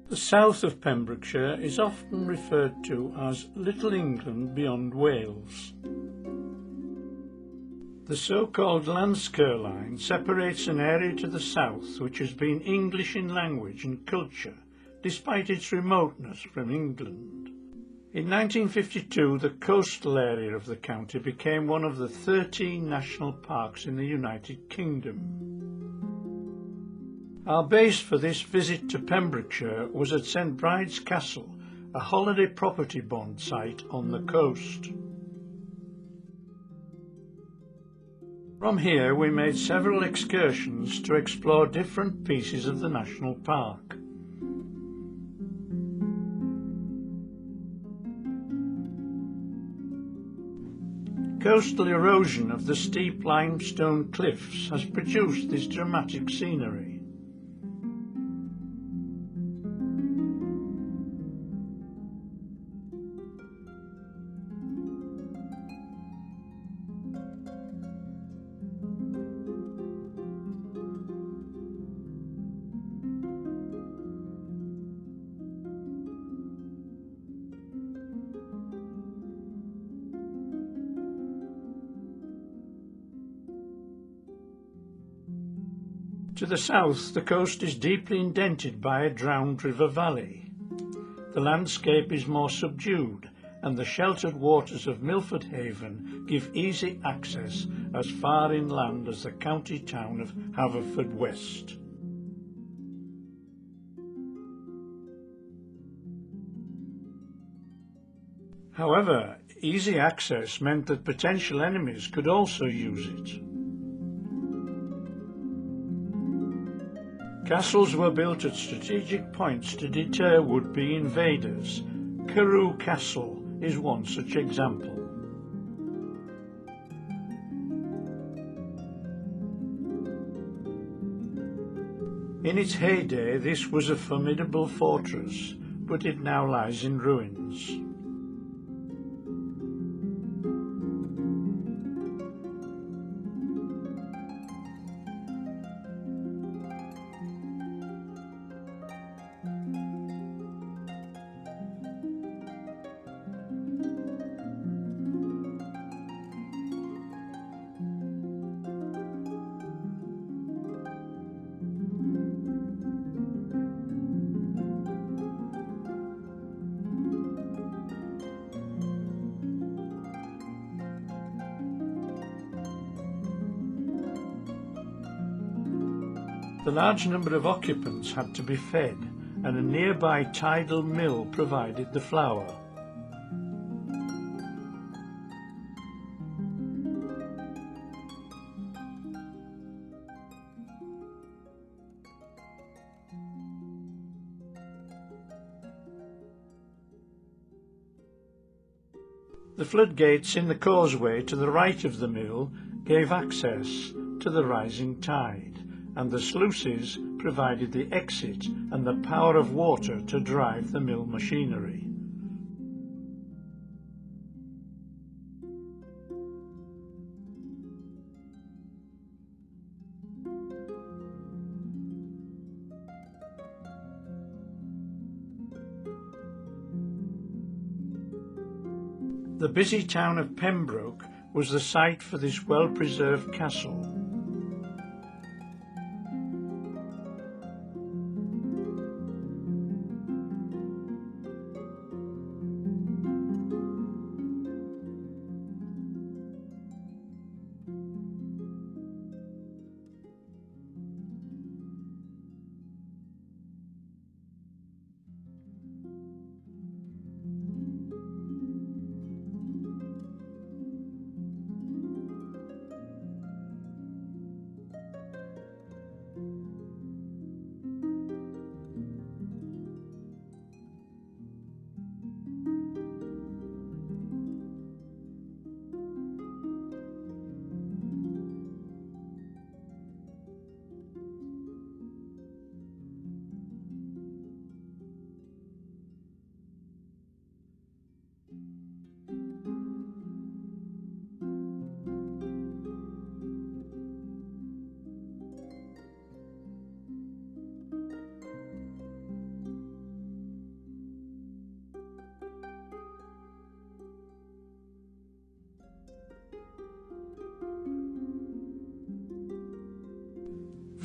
The south of Pembrokeshire is often referred to as Little England beyond Wales. The so-called Landskirr line separates an area to the south which has been English in language and culture, despite its remoteness from England. In 1952, the coastal area of the county became one of the 13 national parks in the United Kingdom. Our base for this visit to Pembrokeshire was at St Bride's Castle, a holiday property bond site on the coast. From here we made several excursions to explore different pieces of the national park. Coastal erosion of the steep limestone cliffs has produced this dramatic scenery. To the south, the coast is deeply indented by a drowned river valley. The landscape is more subdued, and the sheltered waters of Milford Haven give easy access as far inland as the county town of Haverfordwest. However, easy access meant that potential enemies could also use it. Castles were built at strategic points to deter would-be invaders. Carew Castle is one such example. In its heyday, this was a formidable fortress, but it now lies in ruins. The large number of occupants had to be fed, and a nearby tidal mill provided the flour. The floodgates in the causeway to the right of the mill gave access to the rising tide, and the sluices provided the exit and the power of water to drive the mill machinery. The busy town of Pembroke was the site for this well-preserved castle.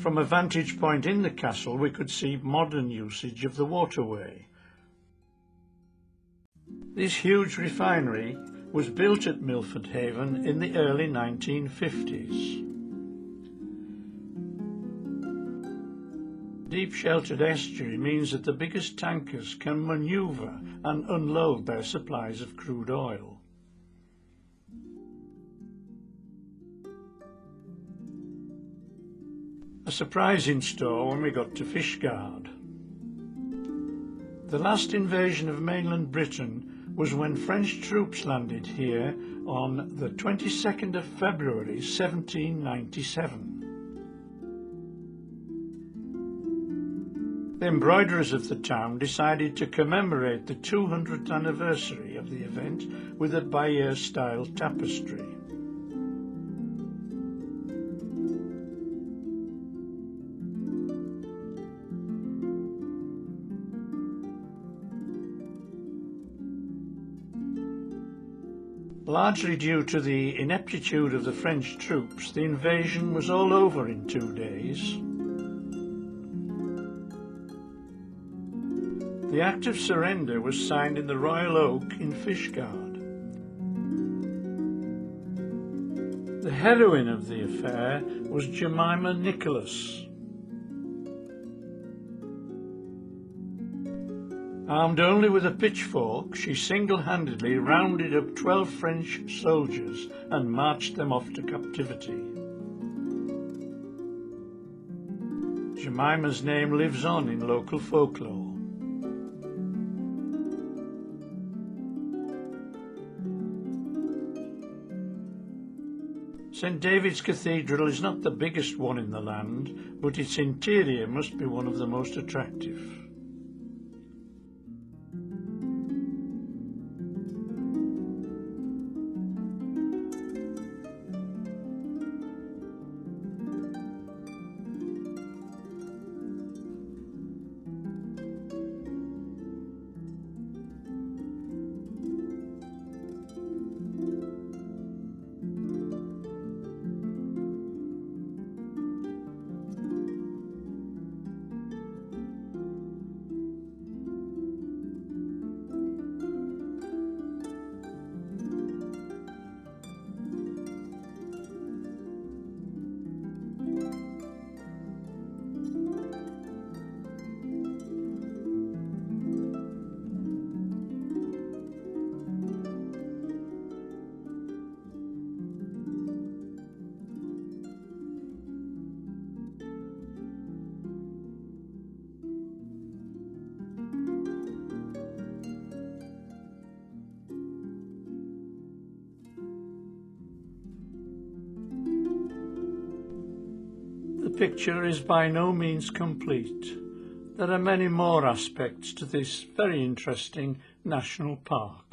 From a vantage point in the castle we could see modern usage of the waterway. This huge refinery was built at Milford Haven in the early 1950s. Deep sheltered estuary means that the biggest tankers can manoeuvre and unload their supplies of crude oil. A surprise in store when we got to Fishguard. The last invasion of mainland Britain was when French troops landed here on the 22nd of February 1797. The embroiderers of the town decided to commemorate the 200th anniversary of the event with a Bayeux-style tapestry. Largely due to the ineptitude of the French troops, the invasion was all over in 2 days. The Act of Surrender was signed in the Royal Oak in Fishguard. The heroine of the affair was Jemima Nicholas. Armed only with a pitchfork, she single-handedly rounded up 12 French soldiers and marched them off to captivity. Jemima's name lives on in local folklore. St David's Cathedral is not the biggest one in the land, but its interior must be one of the most attractive. The picture is by no means complete. There are many more aspects to this very interesting national park.